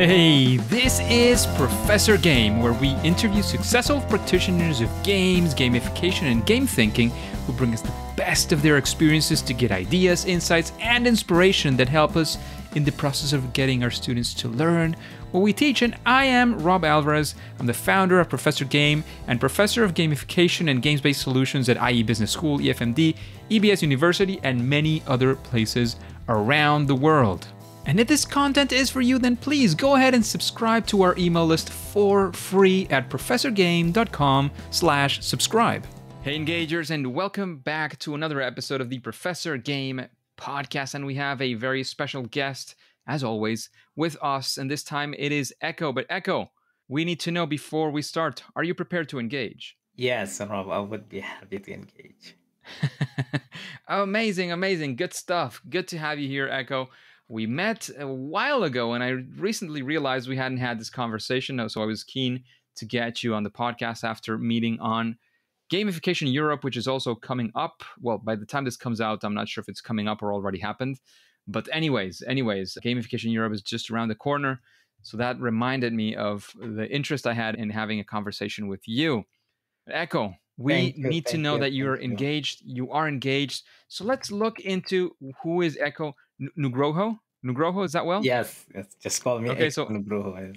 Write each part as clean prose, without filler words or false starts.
Hey, this is Professor Game, where we interview successful practitioners of games, gamification, and game thinking who bring us the best of their experiences to get ideas, insights, and inspiration that help us in the process of getting our students to learn what we teach. And I am Rob Alvarez. I'm the founder of Professor Game and professor of gamification and games-based solutions at IE Business School, EFMD, EBS University, and many other places around the world. And if this content is for you, then please go ahead and subscribe to our email list for free at professorgame.com/subscribe. Hey engagers, and welcome back to another episode of the Professor Game podcast. And we have a very special guest, as always, with us. And this time it is Eko. But Eko, we need to know before we start, are you prepared to engage? Yes, Rob, I would be happy to engage. Amazing, amazing. Good stuff. Good to have you here, Eko. We met a while ago, and I recently realized we hadn't had this conversation, so I was keen to get you on the podcast after meeting on Gamification Europe, which is also coming up. Well, by the time this comes out, I'm not sure if it's coming up or already happened. But anyways, Gamification Europe is just around the corner. So that reminded me of the interest I had in having a conversation with you. Eko, we need to know that you're engaged. You are engaged. So let's look into who is Eko Nugroho. Nugroho, is that well? Yes, just call me Eko Nugroho.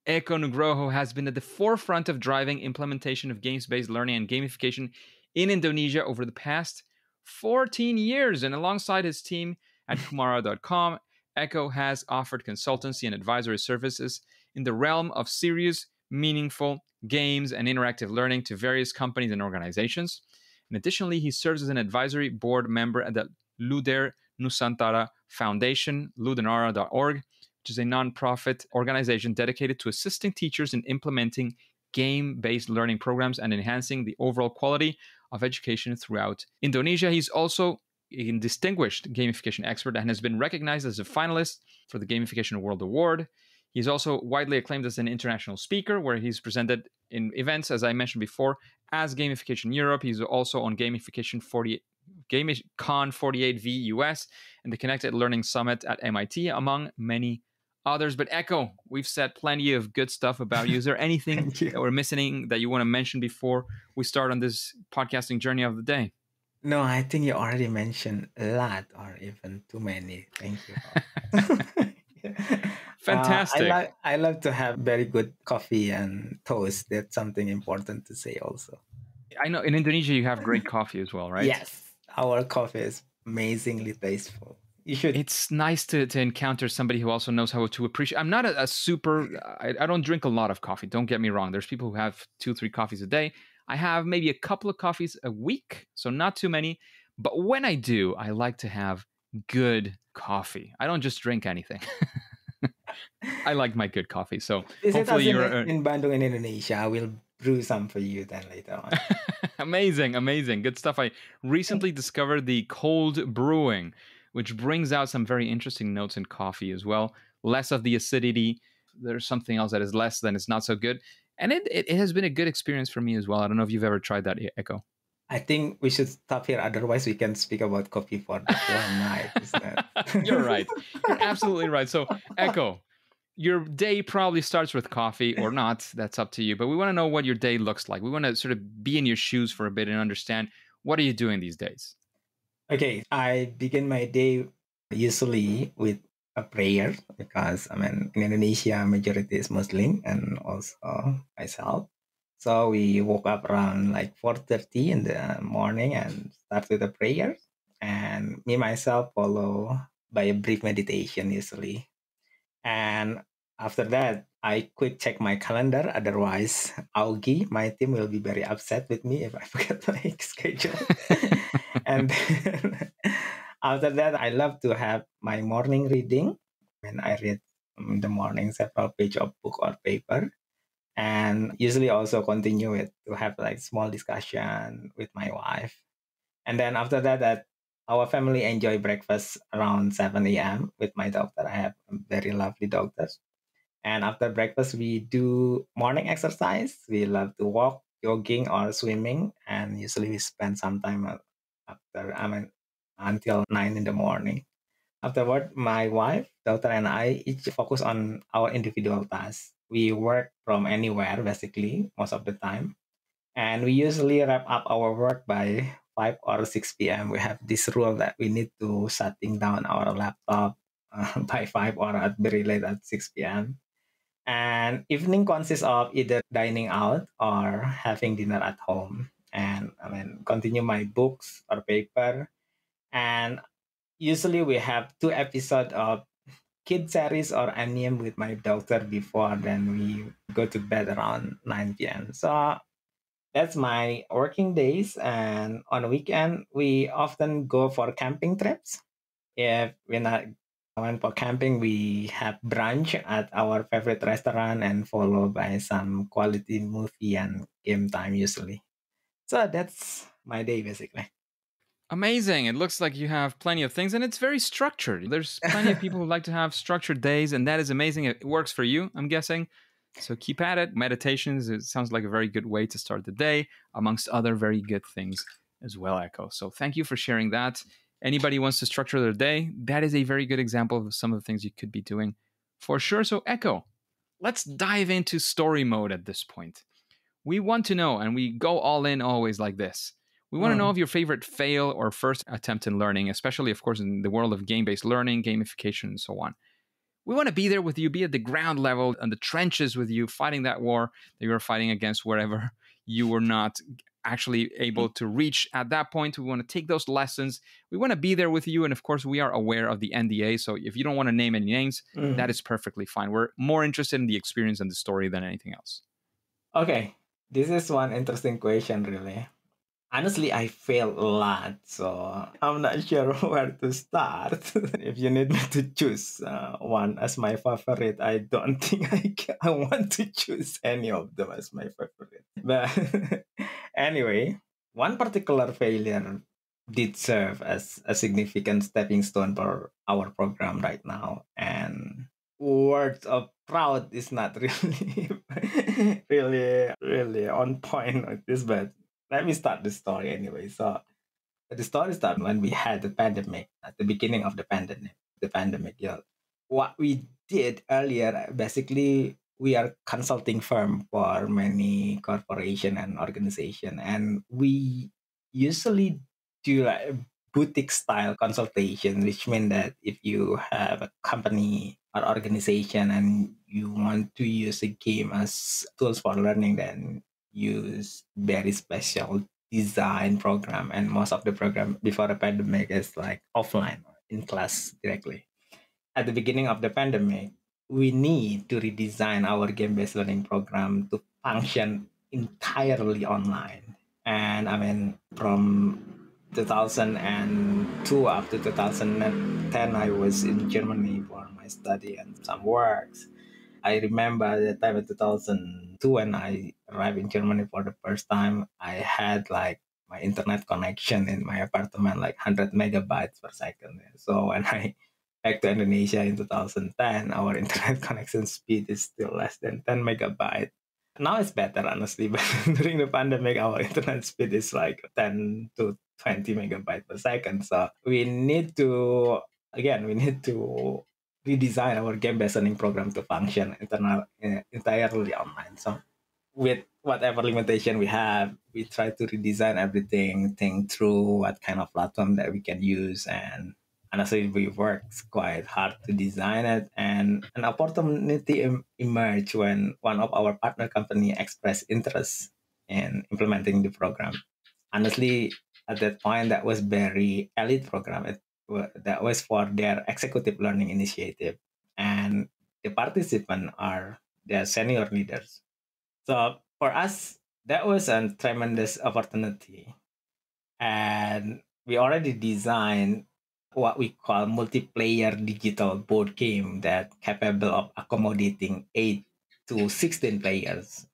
Eko Nugroho has been at the forefront of driving implementation of games-based learning and gamification in Indonesia over the past 14 years. And alongside his team at Kumara.com, Eko has offered consultancy and advisory services in the realm of serious, meaningful games and interactive learning to various companies and organizations. And additionally, he serves as an advisory board member at the Ludere Nusantara Foundation, ludenara.org, which is a nonprofit organization dedicated to assisting teachers in implementing game-based learning programs and enhancing the overall quality of education throughout Indonesia. He's also a distinguished gamification expert and has been recognized as a finalist for the Gamification World Award. He's also widely acclaimed as an international speaker, where he's presented in events, as I mentioned before, as Gamification Europe. He's also on Gamicon48V US and the Connected Learning Summit at MIT, among many others. But Eko, we've said plenty of good stuff about you. Is there anything that we're missing that you want to mention before we start on this podcasting journey of the day? No, I think you already mentioned a lot or even too many. Thank you. Fantastic. I love to have very good coffee and toast. That's something important to say also. I know in Indonesia you have great coffee as well, right? Yes, our coffee is amazingly tasteful. You should. It's nice to encounter somebody who also knows how to appreciate. I'm not a super, I don't drink a lot of coffee. Don't get me wrong. There's people who have 2-3 coffees a day. I have maybe a couple of coffees a week, so not too many. But when I do, I like to have good coffee. I don't just drink anything. I like my good coffee. So hopefully you're in Bandung in Indonesia. I will brew some for you then later on. Amazing. Good stuff. I recently discovered the cold brewing, which brings out some very interesting notes in coffee as well. Less of the acidity. There's something else that is less, then it's not so good. And it has been a good experience for me as well. I don't know if you've ever tried that, Eko. I think we should stop here. Otherwise, we can speak about coffee for the whole night. You're right. You're absolutely right. So, Eko, your day probably starts with coffee or not. That's up to you. But we want to know what your day looks like. We want to sort of be in your shoes for a bit and understand, what are you doing these days? Okay, I begin my day usually with a prayer because in Indonesia, majority is Muslim and also myself. So we woke up around like 4:30 in the morning and start with a prayer. And me myself follow by a brief meditation usually. And after that, I quick check my calendar. Otherwise, Augie, my team, will be very upset with me if I forget my schedule. And then, after that, I love to have my morning reading. When I read in the morning several pages of book or paper. And usually also continue it to have like small discussion with my wife. And then after that our family enjoy breakfast around 7 a.m. with my doctor. I have a very lovely doctor. And after breakfast, we do morning exercise. We love to walk, jogging, or swimming. And usually we spend some time after, until 9 in the morning. Afterward, my wife, daughter, and I each focus on our individual tasks. We work from anywhere, basically, most of the time. And we usually wrap up our work by 5 or 6 p.m. We have this rule that we need to shutting down our laptop by 5 or at very late at 6 p.m. And evening consists of either dining out or having dinner at home. And I mean, continue my books or paper. And usually we have 2 episodes of kid series or anime with my daughter before then we go to bed around 9 p.m. So that's my working days. And on the weekend, we often go for camping trips. If we're not going for camping, we have brunch at our favorite restaurant and followed by some quality movie and game time usually. So that's my day basically. Amazing. It looks like you have plenty of things and it's very structured. There's plenty of people who like to have structured days, and that is amazing. It works for you, I'm guessing. So keep at it. Meditations, it sounds like a very good way to start the day, amongst other very good things as well, Eko. So thank you for sharing that. Anybody wants to structure their day, that is a very good example of some of the things you could be doing for sure. So, Eko, let's dive into story mode at this point. We want to know, and we go all in always like this. We want to know of your favorite fail or first attempt in learning, especially, of course, in the world of game-based learning, gamification, and so on. We want to be there with you, be at the ground level, and the trenches with you, fighting that war that you were fighting against wherever you were not actually able to reach at that point. We want to take those lessons. We want to be there with you. And of course, we are aware of the NDA. So if you don't want to name any names, that is perfectly fine. We're more interested in the experience and the story than anything else. Okay, this is one interesting question, really. Honestly, I failed a lot, so I'm not sure where to start. If you need me to choose one as my favorite, I don't think I want to choose any of them as my favorite. But anyway, one particular failure did serve as a significant stepping stone for our program right now. And words of proud is not really really on point with this, but let me start the story anyway. So the story started when we had the pandemic at the beginning of the pandemic. Yeah. What we did earlier, basically, we are consulting firm for many corporation and organization, and we usually do like boutique style consultation, which means that if you have a company or organization and you want to use a game as tools for learning, then use very special design program, and most of the program before the pandemic is like offline in class directly. At the beginning of the pandemic, we need to redesign our game-based learning program to function entirely online. And I mean, from 2002 up to 2010, I was in Germany for my study and some works. I remember the time in 2002 when I arrived in Germany for the first time, I had like my internet connection in my apartment, like 100 megabytes per second. So when I back to Indonesia in 2010, our internet connection speed is still less than 10 megabytes. Now it's better, honestly, but during the pandemic, our internet speed is like 10 to 20 megabytes per second. So we need to, again, we need to redesign our game-based learning program to function entirely online. So with whatever limitation we have, we try to redesign everything, think through what kind of platform that we can use. And honestly, we worked quite hard to design it. And an opportunity emerged when one of our partner company expressed interest in implementing the program. Honestly, at that point, that was very elite program. That was for their executive learning initiative. And the participants are their senior leaders. So for us, that was a tremendous opportunity. And we already designed what we call multiplayer digital board game that capable of accommodating 8 to 16 players.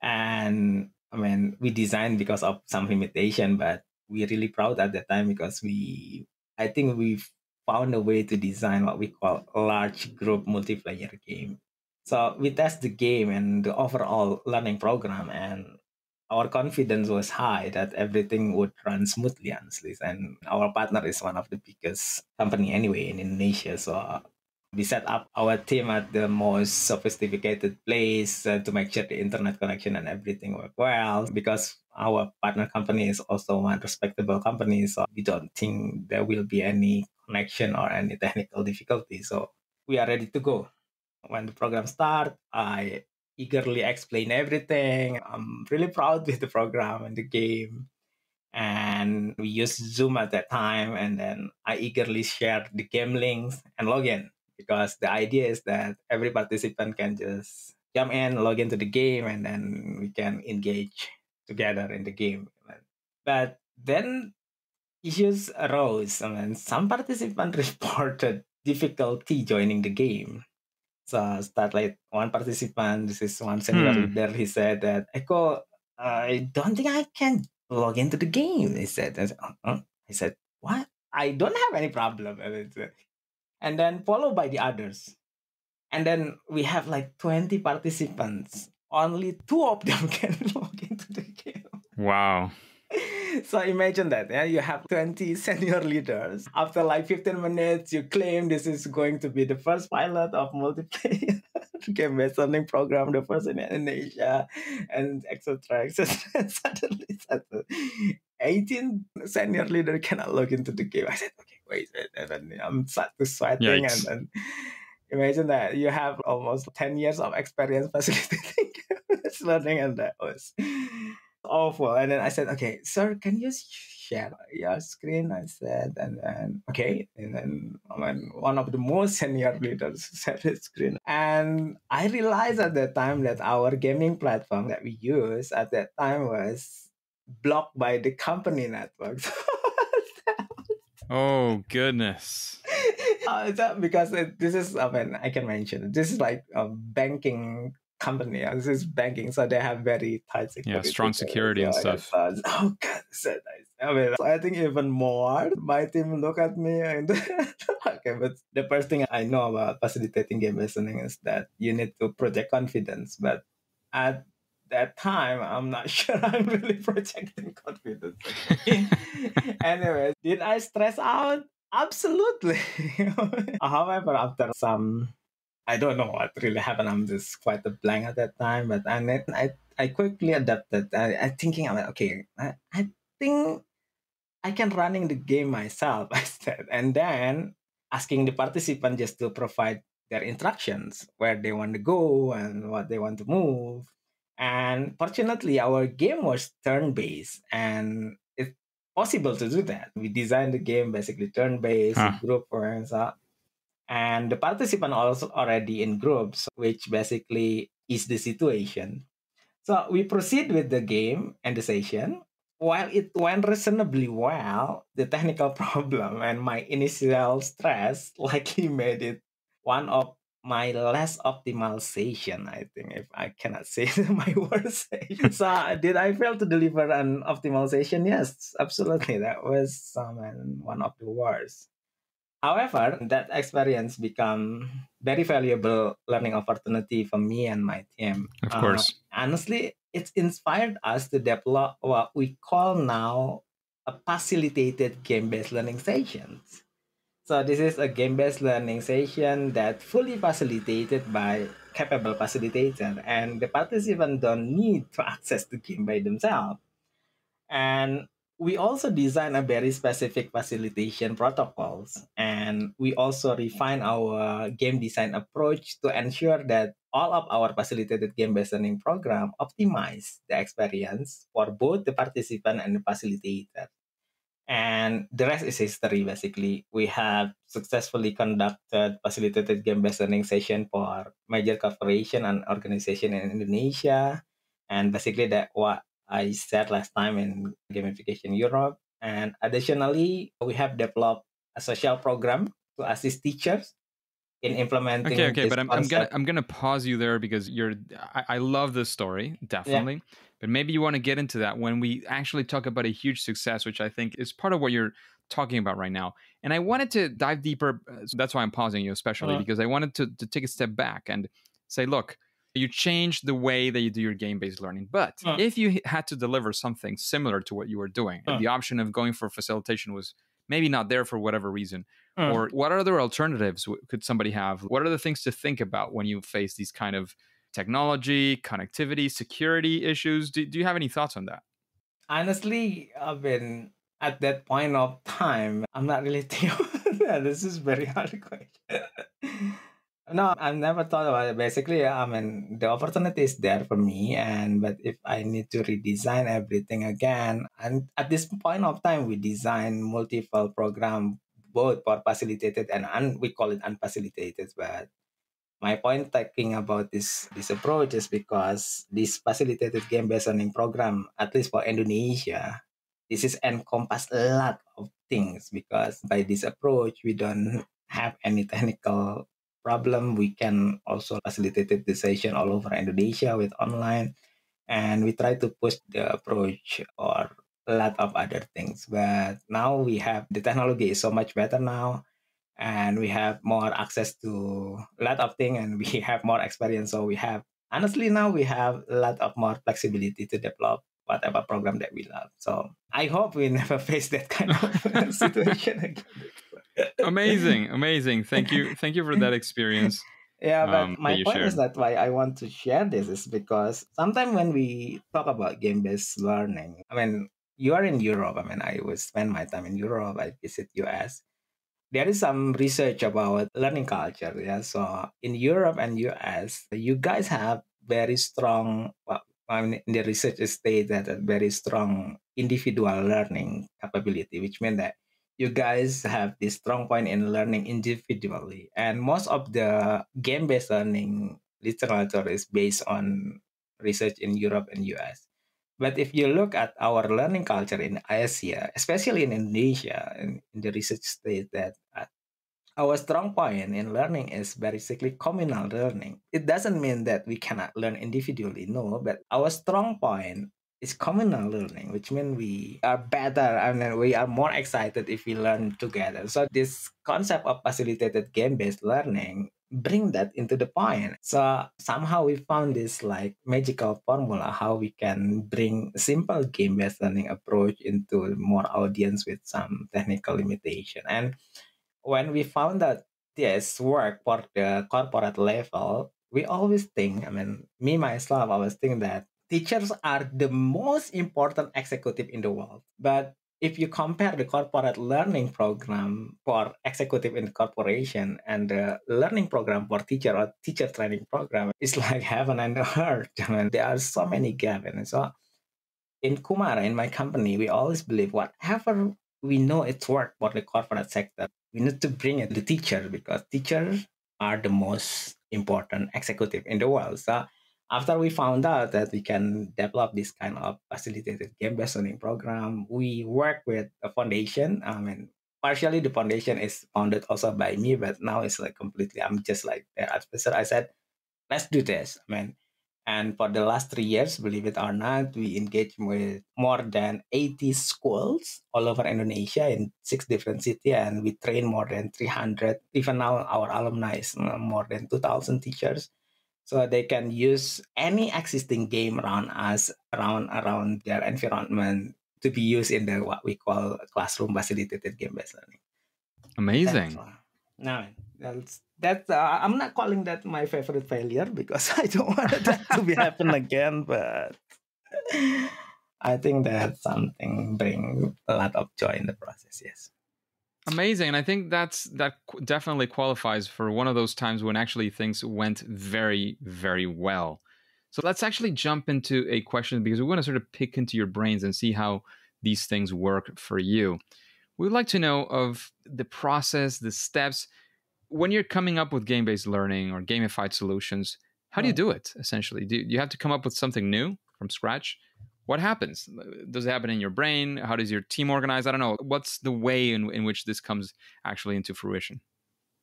And I mean, we designed because of some limitation, but we're really proud at the time because I think we found a way to design what we call a large group multiplayer game. So we test the game and the overall learning program, and our confidence was high that everything would run smoothly, honestly. And our partner is one of the biggest company anyway in Indonesia. So we set up our team at the most sophisticated place to make sure the internet connection and everything work well, because our partner company is also one respectable company. So we don't think there will be any connection or any technical difficulty. So we are ready to go. When the program starts, I eagerly explain everything. I'm really proud with the program and the game. And we used Zoom at that time. And then I eagerly share the game links and log in, because the idea is that every participant can just jump in, log into the game, and then we can engage together in the game. But then issues arose. I mean, some participants reported difficulty joining the game. So start like one participant, this is one senior leader, he said that, Eko, I don't think I can log into the game, he said. I said, what? I don't have any problem. And then followed by the others. And then we have like 20 participants. Only two of them can log into the game. Wow. So imagine that, yeah, you have 20 senior leaders. After like 15 minutes, you claim this is going to be the first pilot of multiplayer game-based learning program, the first in Indonesia, and etc. etc. And suddenly, 18 senior leader cannot log into the game. I said, okay, wait. And then I'm sweating. Yikes. And then imagine that you have almost 10 years of experience facilitating game-based learning, and that was awful. And then I said, okay, sir, can you share your screen? I said, and then, okay. And then one of the most senior leaders shared his screen. And I realized at that time that our gaming platform that we use at that time was blocked by the company network. Oh, goodness. Because this is, I can mention, this is like a banking company. This is banking, so they have very tight security. Yeah, strong security and stuff. Oh God, so nice. So I think even more, my team look at me and okay, but the first thing I know about facilitating game listening is that you need to project confidence. But at that time, I'm not sure I'm really projecting confidence. Anyway, did I stress out? Absolutely. However, after some, I don't know what really happened. I'm just quite a blank at that time, but I quickly adapted. I thinking, I'm like, okay, I think I can running the game myself, I said, and then asking the participant just to provide their instructions, where they want to go and what they want to move. And fortunately, our game was turn-based, and it's possible to do that. We designed the game basically turn-based, group points, and the participant also already in groups, which basically is the situation. So we proceed with the game and the session. While it went reasonably well, the technical problem and my initial stress likely made it one of my less optimal session, I think, if I cannot say my worst session. So did I fail to deliver an optimal session? Yes, absolutely. That was one of the worst. However, that experience become very valuable learning opportunity for me and my team. Of course. Honestly, it's inspired us to develop what we call now a facilitated game-based learning sessions. So this is a game-based learning session that fully facilitated by capable facilitator, and the participant don't need to access the game by themselves. And we also design a very specific facilitation protocols, and we also refine our game design approach to ensure that all of our facilitated game-based learning program optimize the experience for both the participant and the facilitator. And the rest is history, basically. We have successfully conducted facilitated game-based learning session for major corporation and organization in Indonesia. And basically that what I said last time in Gamification Europe. And additionally, we have developed a social program to assist teachers in implementing. Okay, but I'm gonna pause you there, because I love this story, definitely. Yeah. But maybe you want to get into that when we actually talk about a huge success, which I think is part of what you're talking about right now. And I wanted to dive deeper. So that's why I'm pausing you, especially because I wanted to take a step back and say, look, You changed the way that you do your game-based learning. But if you had to deliver something similar to what you were doing, the option of going for facilitation was maybe not there for whatever reason, or what other alternatives could somebody have? What are the things to think about when you face these kind of technology, connectivity, security issues? Do you have any thoughts on that? Honestly, I've been at that point of time, I'm not really thinking. Yeah, this is very hard question. No, I've never thought about it. Basically, I mean, the opportunity is there for me, and but if I need to redesign everything again, and at this point of time, we design multiple program both for facilitated and we call it unfacilitated. But my point talking about this approach is because this facilitated game-based learning program, at least for Indonesia, this is encompass a lot of things because by this approach we don't have any technical problem. We can also facilitate the session all over Indonesia with online, and we try to push the approach or a lot of other things. But now we have the technology is so much better now, and we have more access to a lot of things, and we have more experience. So we have honestly now we have a lot of more flexibility to develop whatever program that we love. So I hope we never face that kind of situation again. Amazing. Thank you for that experience. Yeah, but my point shared. is that why I want to share this is because sometimes when we talk about game-based learning, I mean, you are in Europe. I mean, I will spend my time in Europe. I visit US. There is some research about learning culture. Yeah, so in Europe and US, you guys have very strong. Well, I mean, in the research it states that a very strong individual learning capability, which means that you guys have this strong point in learning individually, and most of the game-based learning literature is based on research in Europe and US. But if you look at our learning culture in Asia, especially in Indonesia, in the research states that our strong point in learning is basically communal learning. It doesn't mean that we cannot learn individually, no, but our strong point is communal learning, which means we are better and we are more excited if we learn together. So this concept of facilitated game-based learning bring that into the point. So somehow we found this like magical formula how we can bring simple game-based learning approach into more audience with some technical limitation. And when we found that this work for the corporate level, we always think, I mean, me myself, I was thinking that teachers are the most important executive in the world. But if you compare the corporate learning program for executive in the corporation and the learning program for teacher or teacher training program, it's like heaven and earth. I mean, there are so many gaps. And so in Kumara, in my company, we always believe whatever we know it's work for the corporate sector, we need to bring it to teacher because teachers are the most important executive in the world. So after we found out that we can develop this kind of facilitated game-based learning program, we work with a foundation. I mean, partially the foundation is founded also by me, but now it's like completely, I'm just like the advisor. I said, let's do this. I mean, and for the last 3 years, believe it or not, we engage with more than 80 schools all over Indonesia in 6 different cities, and we train more than 300. Even now, our alumni is more than 2,000 teachers. So they can use any existing game around us, around their environment to be used in the what we call classroom facilitated game-based learning. Amazing. No, that's I'm not calling that my favorite failure because I don't want that to be happen again. But I think that something bring a lot of joy in the process. Yes. Amazing. And I think that definitely qualifies for one of those times when actually things went very, very well. So let's actually jump into a question because we want to sort of pick into your brains and see how these things work for you. We'd like to know of the process, the steps, when you're coming up with game-based learning or gamified solutions. How do you do it, essentially? Do you have to come up with something new from scratch? What happens? Does it happen in your brain? How does your team organize? I don't know. What's the way in which this comes actually into fruition?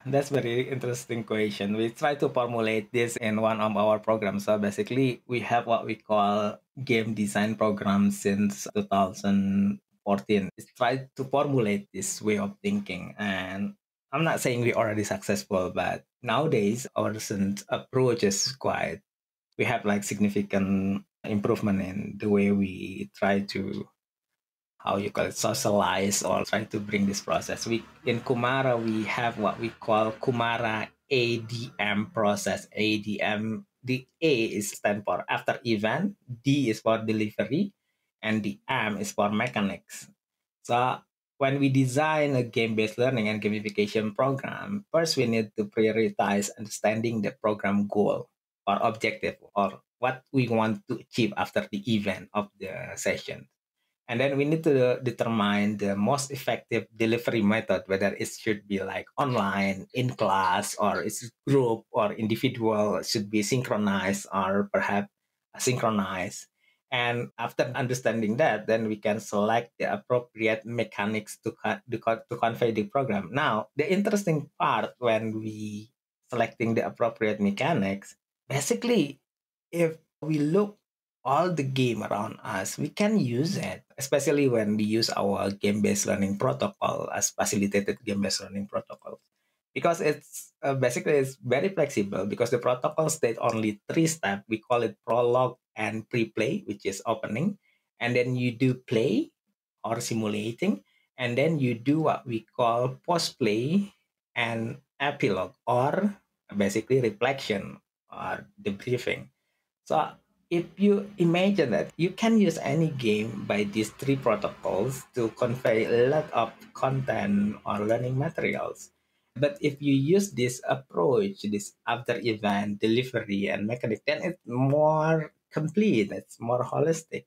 That's very interesting question. We try to formulate this in one of our programs. So basically, we have what we call game design program since 2014. We try to formulate this way of thinking. And I'm not saying we're already successful, but nowadays our recent approach is quite we have like significant improvement in the way we try to, how you call it, socialize or try to bring this process. We in Kumara we have what we call Kumara ADM process. ADM, the A is stand for after event, D is for delivery, and the M is for mechanics. So when we design a game-based learning and gamification program, first we need to prioritize understanding the program goal or objective or what we want to achieve after the event of the session. And then we need to determine the most effective delivery method, whether it should be like online, in class, or it's group or individual, it should be synchronized or perhaps asynchronized. And after understanding that, then we can select the appropriate mechanics to convey the program. Now, the interesting part when we selecting the appropriate mechanics, basically, if we look all the game around us, we can use it, especially when we use our game-based learning protocol as facilitated game-based learning protocol. Because it's basically it's very flexible because the protocol state only three steps. We call it prologue and pre-play, which is opening. And then you do play or simulating. And then you do what we call post-play and epilogue or basically reflection or debriefing. So if you imagine that you can use any game by these three protocols to convey a lot of content or learning materials. But if you use this approach, this after event delivery and mechanic, then it's more complete, it's more holistic.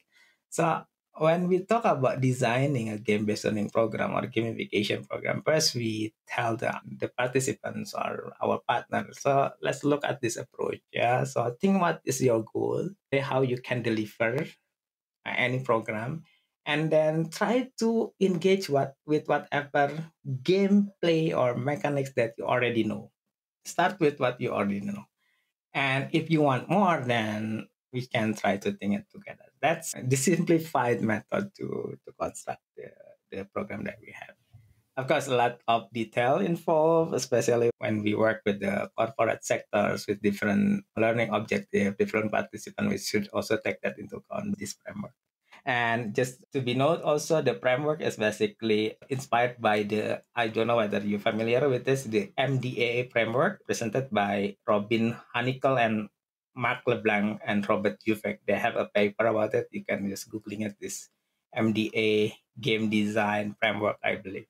So when we talk about designing a game-based learning program or gamification program, first we tell the participants or our partners. So let's look at this approach. Yeah. So think what is your goal, how you can deliver any program, and then try to engage with whatever gameplay or mechanics that you already know. Start with what you already know. And if you want more, then we can try to think it together. That's the simplified method to construct the program that we have. Of course, a lot of detail involved, especially when we work with the corporate sectors with different learning objective, different participants. We should also take that into account this framework. And just to be noted, also the framework is basically inspired by the, I don't know whether you're familiar with this, the MDAA framework presented by Robin Hanickel and Mark LeBlanc and Robert Juvek. They have a paper about it. You can just Googling it, this MDA game design framework, I believe.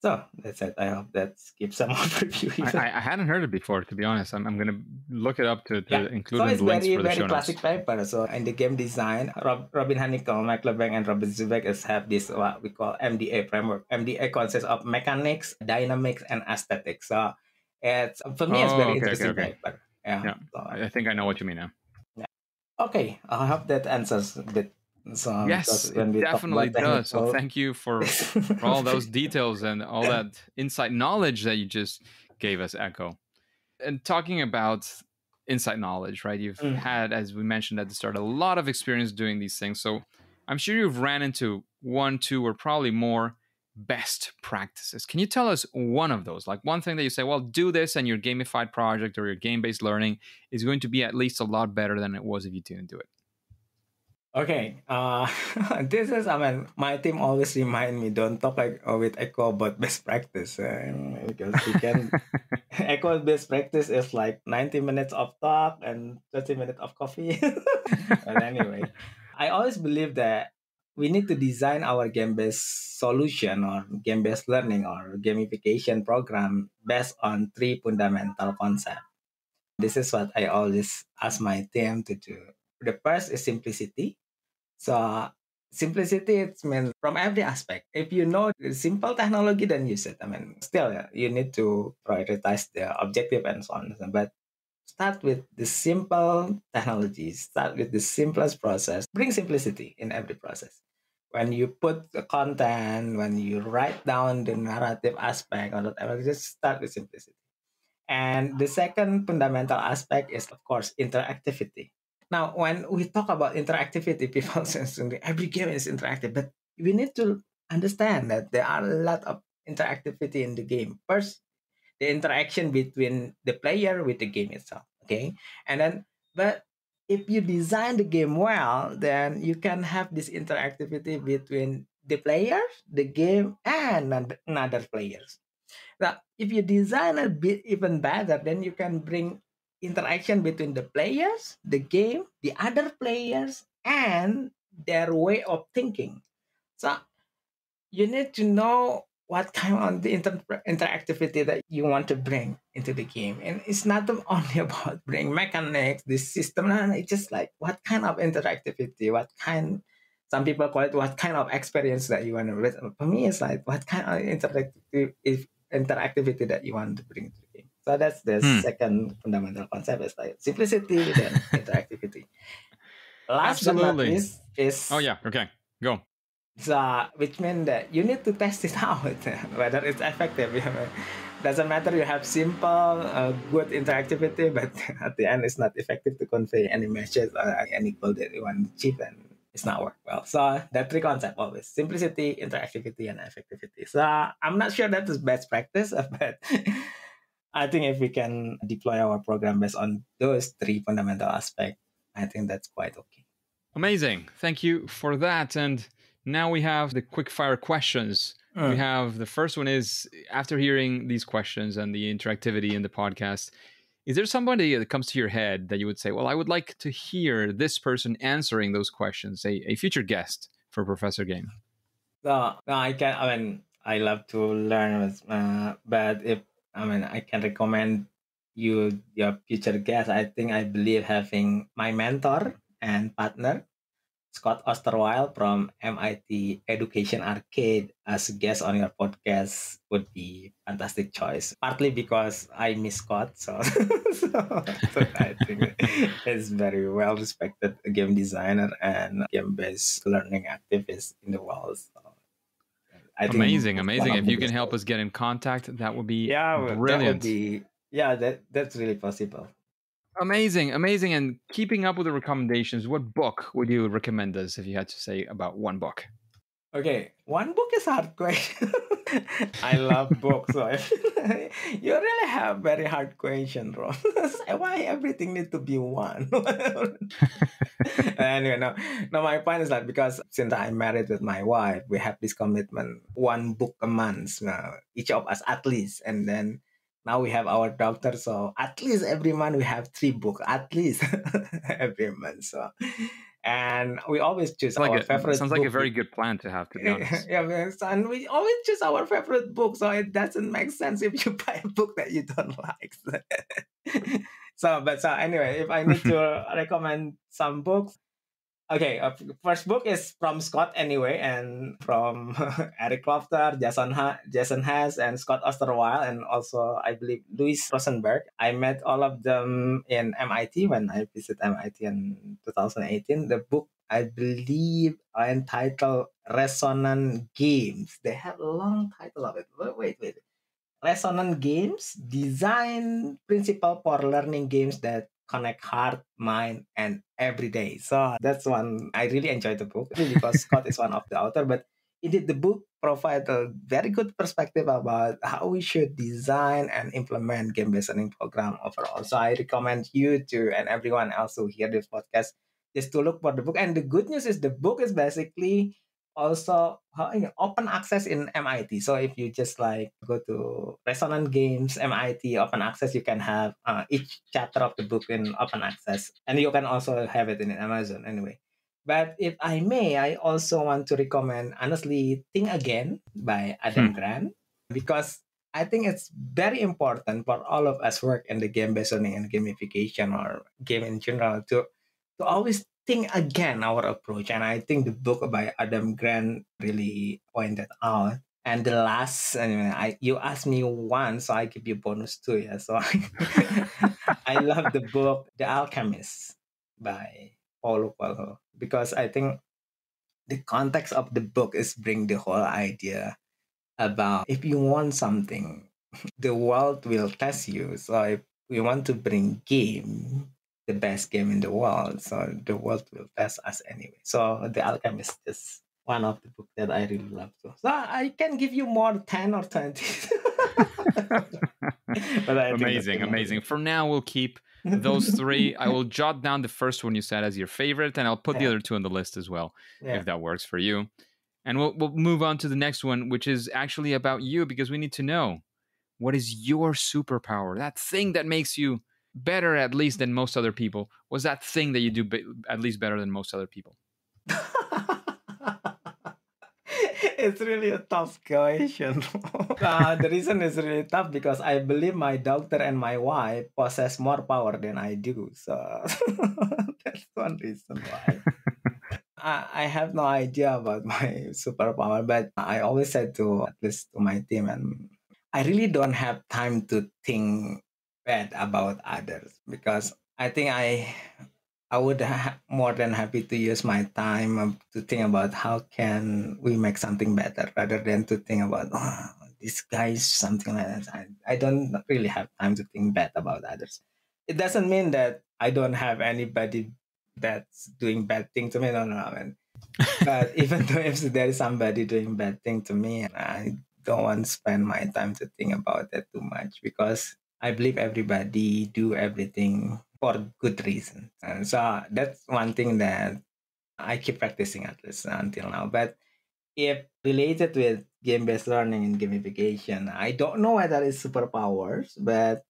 So that's it. I hope that gives some overview. I hadn't heard it before, to be honest. I'm going to look it up to include so in it's the links very, for the very show notes. classic paper. So in the game design, Robin Hanickel, Mike LeBlanc, and Robert Zubek have this what we call MDA framework. MDA consists of mechanics, dynamics, and aesthetics. So it's for me, it's very interesting paper. Yeah. So, I think I know what you mean now. Yeah. Okay, I hope that answers a bit. So, yes, it definitely does. So thank you for all those details and all that insight knowledge that you just gave us, Eko. And talking about insight knowledge, right? You've had, as we mentioned at the start, a lot of experience doing these things. So I'm sure you've ran into one, two, or probably more best practices. Can you tell us one of those? Like one thing that you say, well, do this and your gamified project or your game-based learning is going to be at least a lot better than it was if you didn't do it. Okay, this is, I mean, my team always remind me, don't talk with Eko about best practice. Because we can, Eko's best practice is like 90 minutes of talk and 30 minutes of coffee. But anyway, I always believe that we need to design our game-based solution or game-based learning or gamification program based on three fundamental concepts. This is what I always ask my team to do. The first is simplicity. So simplicity, it's meant from every aspect. If you know the simple technology, then use it. I mean, still, you need to prioritize the objective and so on. But start with the simple technologies. Start with the simplest process. Bring simplicity in every process. When you put the content, when you write down the narrative aspect or whatever, just start with simplicity. And the second fundamental aspect is, of course, interactivity. Now, when we talk about interactivity, people say every game is interactive, but we need to understand that there are a lot of interactivity in the game. First, the interaction between the player with the game itself. Okay, and then, but if you design the game well, then you can have this interactivity between the players, the game, and another players. Now, if you design a bit even better, then you can bring interaction between the players, the game, the other players, and their way of thinking. So you need to know what kind of the interactivity that you want to bring into the game. And it's not only about bring mechanics, this system. No, no, it's just like what kind of interactivity, what kind, some people call it what kind of experience that you want to bring. For me, it's like what kind of interactivity that you want to bring to the game. So that's the second fundamental concept, is like simplicity, then interactivity. Last but not Absolutely. least is Oh yeah. Okay. Go. so, which means that you need to test it out whether it's effective. Doesn't matter you have simple, good interactivity, but at the end it's not effective to convey any message or any goal that you want to achieve, and it's not work well. So that three concept always: simplicity, interactivity, and effectivity. So I'm not sure that is best practice, but I think if we can deploy our program based on those three fundamental aspects, I think that's quite okay. Amazing. Thank you for that. And now we have the quick fire questions. We have the first one is, after hearing these questions and the interactivity in the podcast, is there somebody that comes to your head that you would say, well, I would like to hear this person answering those questions, a future guest for Professor Game? No, I can. I mean, I love to learn, but if I can recommend you your future guest. I believe having my mentor and partner, Scott Osterweil from MIT Education Arcade, as a guest on your podcast would be fantastic choice. Partly because I miss Scott, so, so I think he's very well respected game designer and game-based learning activist in the world. So I think amazing. If you can help us get in contact, that would be brilliant. That would be, that's really possible. Amazing. And keeping up with the recommendations, what book would you recommend us if you had to say about one book? Okay, one book is hard question. I love books, so you really have very hard question, bro. Why everything need to be one? Anyway, no, my point is that because since I'm married with my wife, we have this commitment, one book a month, each of us at least, and then now we have our daughter, so at least every month we have 3 books, at least every month. So, and we always choose our favorite. Sounds like a very good plan to have, to be honest. And we always choose our favorite book, so it doesn't make sense if you buy a book that you don't like. So anyway, if I need to recommend some books, okay, first book is from Scott anyway, and from Eric Klofter, Jason Hess, and Scott Osterweil, and also I believe Louis Rosenberg. I met all of them in MIT when I visited MIT in 2018. The book, I believe, entitled Resonant Games. They have a long title of it. Wait. Resonant Games, Design Principle for Learning Games that Connect Heart, Mind, and Every Day. So that's one. I really enjoyed the book because Scott is one of the author, but indeed the book provides a very good perspective about how we should design and implement game-based learning program overall. So I recommend you to, and everyone else who hear this podcast, just to look for the book. And the good news is the book is basically also open access in MIT. So if you just like go to Resonant Games, MIT open access, you can have each chapter of the book in open access, and you can also have it in Amazon anyway. But if I may, I also want to recommend, honestly, Think Again by Adam Grant, because I think it's very important for all of us work in the game-based learning and gamification or game in general to always think again our approach. And I think the book by Adam Grant really pointed out. And the last, you asked me one, so I give you bonus too. Yeah, so I love the book The Alchemist by Paulo Coelho, because I think the context of the book is bring the whole idea about if you want something, the world will test you. So if we want to bring game, the best game in the world, so the world will test us anyway. So The Alchemist is one of the books that I really love too. So I can give you more 10 or 20. But I think that's Amazing. For now, we'll keep those three. I will jot down the first one you said as your favorite, and I'll put the other two on the list as well, if that works for you. And we'll move on to the next one, which is actually about you, because we need to know, what is your superpower? That thing that makes you better, at least, than most other people. What's that thing that you do at least better than most other people? It's really a tough question. The reason is really tough because I believe my daughter and my wife possess more power than I do. So that's one reason why. I have no idea about my superpower, but I always said to, at least to my team, and I really don't have time to think bad about others, because I think I would more than happy to use my time to think about how can we make something better, rather than to think about, oh, this guy is something like that. I don't really have time to think bad about others. It doesn't mean that I don't have anybody that's doing bad thing to me. No, I mean, but even though if there is somebody doing bad thing to me, I don't want to spend my time to think about that too much, because I believe everybody do everything for good reason. And so that's one thing that I keep practicing, at least until now. But if related with game-based learning and gamification, I don't know whether it's superpowers, but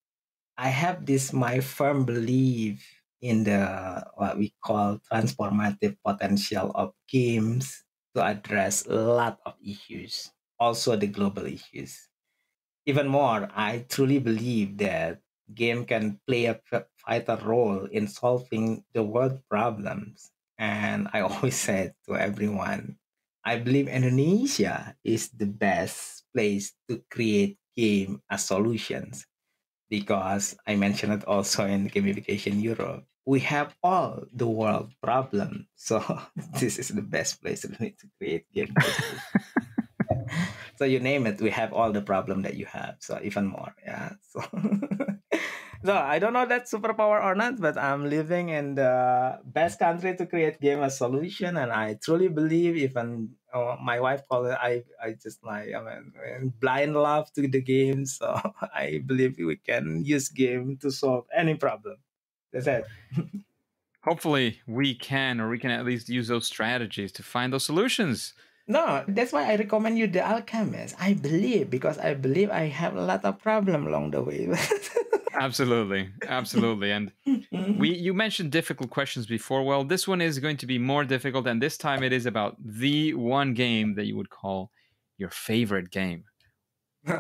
I have this my firm belief in the what we call transformative potential of games to address a lot of issues, also the global issues. Even more, I truly believe that game can play a vital role in solving the world problems. And I always said to everyone, I believe Indonesia is the best place to create game as solutions, because I mentioned it also in Gamification Europe. We have all the world problems, so this is the best place really to create game. So you name it, we have all the problem that you have. So even more, yeah. So, so I don't know that superpower or not, but I'm living in the best country to create game as solution, and I truly believe, even my wife called it, I just like, I mean, blind love to the game. So I believe we can use game to solve any problem. That's it. Hopefully we can, or we can at least use those strategies to find those solutions. No, that's why I recommend you The Alchemist. I believe, because I believe I have a lot of problem along the way. Absolutely. And you mentioned difficult questions before. Well, this one is going to be more difficult, and this time it is about the one game that you would call your favorite game.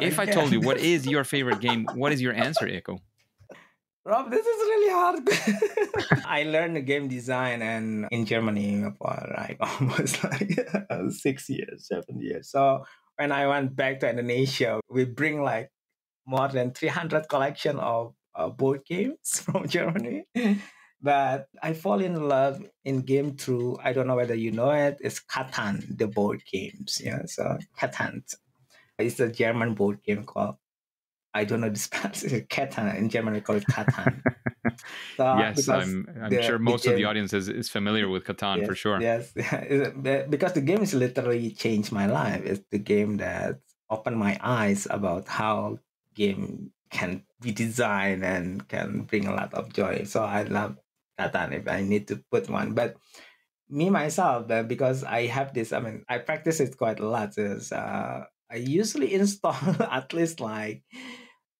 If I told you what is your favorite game, what is your answer, Eko? Rob, this is really hard. I learned game design and in Germany for like almost like 6 years, 7 years. So when I went back to Indonesia, we bring like more than 300 collection of board games from Germany. But I fall in love in game through, I don't know whether you know it, it's Catan, the board games. Yeah, so Catan. It's a German board game called, I don't know the spelling. Catan. In German, we call it Catan. So, yes, I'm sure most of the audience is familiar with Catan, yes, for sure. Yes, because the game has literally changed my life. It's the game that opened my eyes about how game can be designed and can bring a lot of joy. So I love Catan if I need to put one. But me myself, because I have this, I mean, I practice it quite a lot. Is I usually install at least like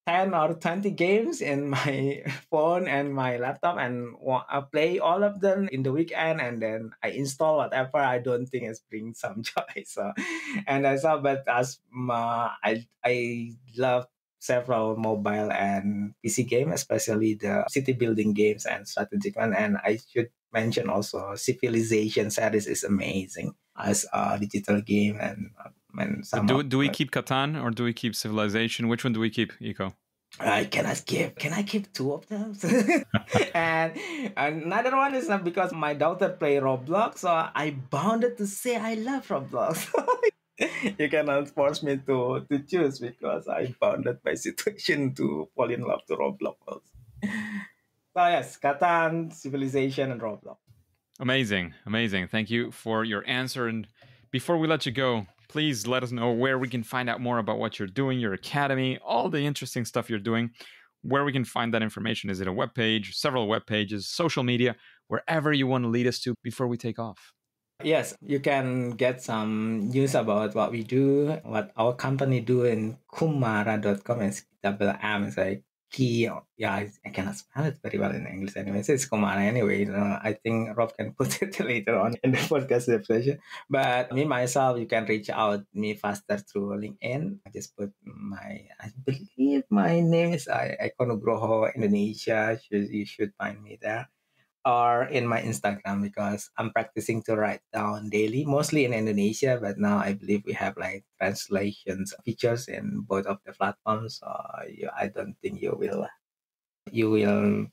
10 or 20 games in my phone and my laptop, and I play all of them in the weekend, and then I install whatever I don't think is bring some joy. So, and I saw, but as I love several mobile and PC games, especially the city building games and strategic one. And I should mention also Civilization series is amazing as a digital game, and some. Do we keep Catan or do we keep Civilization? Which one do we keep, Eko? Can I keep two of them? And another one is not because my daughter play Roblox, so I bounded to say I love Roblox. You cannot force me to choose, because I bounded my situation to fall in love to Roblox. So yes, Catan, Civilization, and Roblox. Amazing. Thank you for your answer. And before we let you go, Please let us know where we can find out more about what you're doing, your academy, all the interesting stuff you're doing, where we can find that information. Is it a web page, several web pages, social media, wherever you want to lead us to before we take off? Yes, you can get some news about what we do, what our company do in kumara.com. It's double M. It's like key. Yeah, I cannot spell it very well in English anyway. So it's Kumara anyway. I think Rob can put it later on in the podcast description. But me, myself, you can reach out me faster through LinkedIn. I just put I believe my name is Eko Nugroho Indonesia. You should find me there. Or in my Instagram, because I'm practicing to write down daily, mostly in Indonesia, but now I believe we have like translations features in both of the platforms. So I don't think you will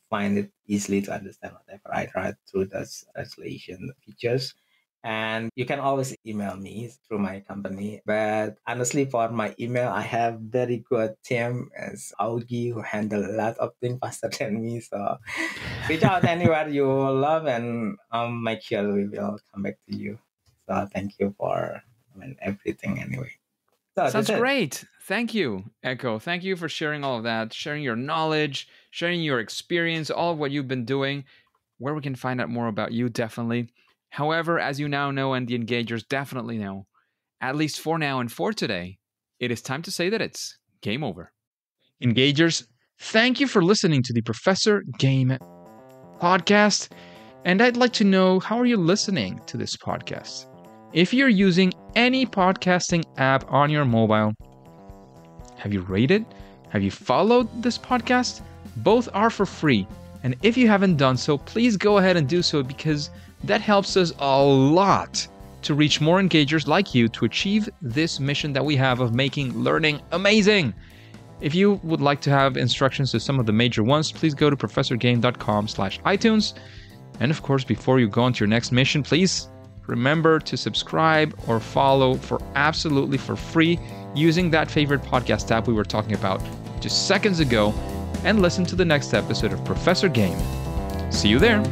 find it easily to understand whatever I write through those translation features. And you can always email me through my company. But honestly, for my email, I have very good team as Augie who handle a lot of things faster than me. So reach out anywhere you love, and make sure we will come back to you. So thank you for everything anyway. So Sounds great. Thank you, Eko. Thank you for sharing all of that, sharing your knowledge, sharing your experience, all of what you've been doing. Where we can find out more about you, definitely. However, as you now know, and the engagers definitely know, at least for now and for today, it is time to say that it's game over. Engagers, thank you for listening to the Professor Game podcast. And I'd like to know, how are you listening to this podcast? If you're using any podcasting app on your mobile, have you rated? Have you followed this podcast? Both are for free. And if you haven't done so, please go ahead and do so, because that helps us a lot to reach more engagers like you to achieve this mission that we have of making learning amazing. If you would like to have instructions to some of the major ones, please go to professorgame.com/iTunes. And of course, before you go on to your next mission, please remember to subscribe or follow for absolutely for free using that favorite podcast app we were talking about just seconds ago, and listen to the next episode of Professor Game. See you there.